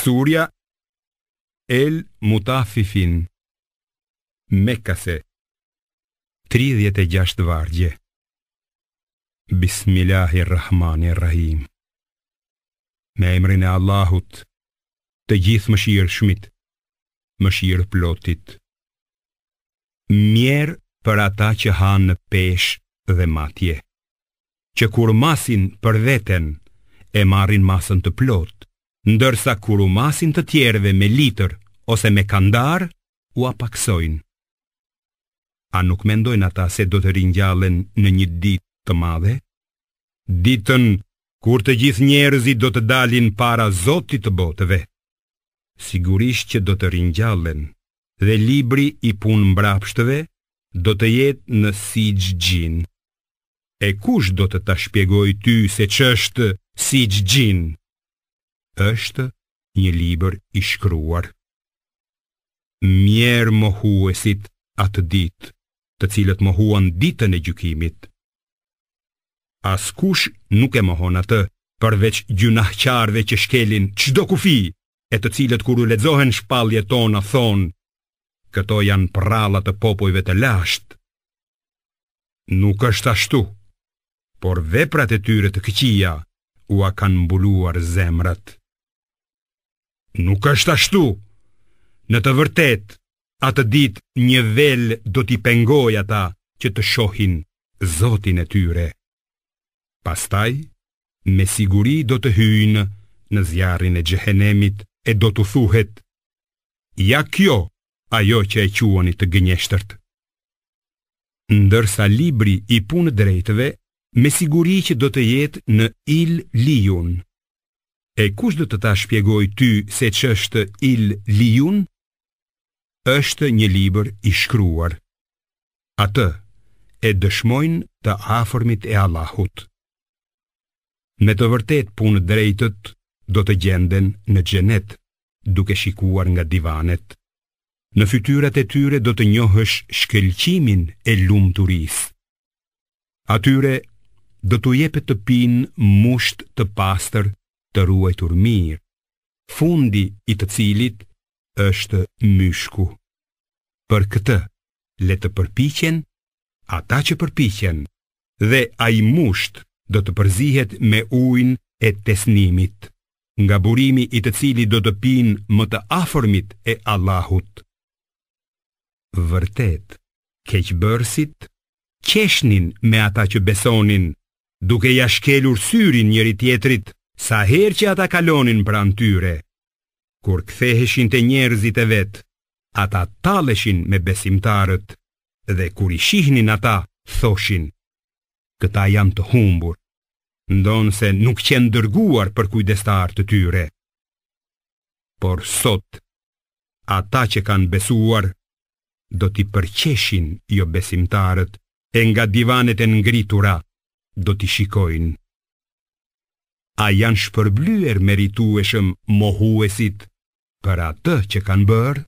Surja El Mutafifin, Mekase, 36 vargje. Bismillahirrahmanirrahim. Me emrin e Allahut, të gjithë mëshirshmit, mëshirë plotit. Mjerë për ata që hanë peshë dhe matje, që kur masin për veten e marrin masën të plot, ndërsa kur u masin të tjerëve me litër ose me kandar, u apaksojnë. A nuk mendojnë ata se do të ringjallen në një ditë të madhe? Ditën kur të gjithë njerëzit do të dalin para Zotit të botëve. Sigurisht që do të ringjallen, dhe libri i punë mbrapshtëve do të jetë në Sijgjin. E kush do të ta shpjegoj ty se ç'është Sijgjin? Është një libër i shkruar. Mjerë mohuesit atë ditë, të cilët mohuan ditën e gjykimit. Askush nuk e mohon atë, përveç gjunahqarve që shkelin çdo kufi, e të cilët kur u lexohen shpalljet tona thonë: këto janë prallat të popujve të lashtë. Nuk është ashtu, por veprat e tyre të këqija ua kanë mbuluar zemrat. Nuk është ashtu. Në të vërtet, atë ditë një vel do t'i pengoj ata që të shohin Zotin e tyre. Pastaj, me siguri do të hyjnë në zjarrin e xhehenemit e do t'u thuhet: ja kjo ajo që e quani të gënjeshtërt. Ndërsa libri i punë drejtëve me siguri që do të jetë në Il Lijun. E kush do të ta shpjegoj ty se ç'është Il Lijun? Është një libër i shkruar. Atë e dëshmojnë të afërmit e Allahut. Me të vërtet punë drejtët do të gjenden në xhenet, duke shikuar nga divanet. Në fytyrat e tyre do të njohësh shkëlqimin e lumturisë. Atyre do t'u jepet të pinë musht të pastër të ruajtur mirë, fundi i të cilit është myshku. Për këtë, le të përpiqen ata që përpiqen, dhe ai musht do të përzihet me ujin e tesnimit, nga burimi i të cilit do të pinë më të afërmit e Allahut. Vërtet, keqbërësit qeshnin me ata që besonin, duke ja shkelur syrin njëri tjetrit sa herë që ata kalonin pranë tyre. Kur ktheheshin te njerëzit e vet, ata talleshin me besimtarët, dhe kur i shihnin ata, thoshin: këta janë të humbur, ndonse nuk qenë dërguar për kujdestar të tyre. Por sot, ata që kanë besuar do t'i përqeshin jo besimtarët, e nga divanet e ngritura do t'i shikojnë. A janë shpërblyer meritueshëm mohuesit për atë që kanë bërë?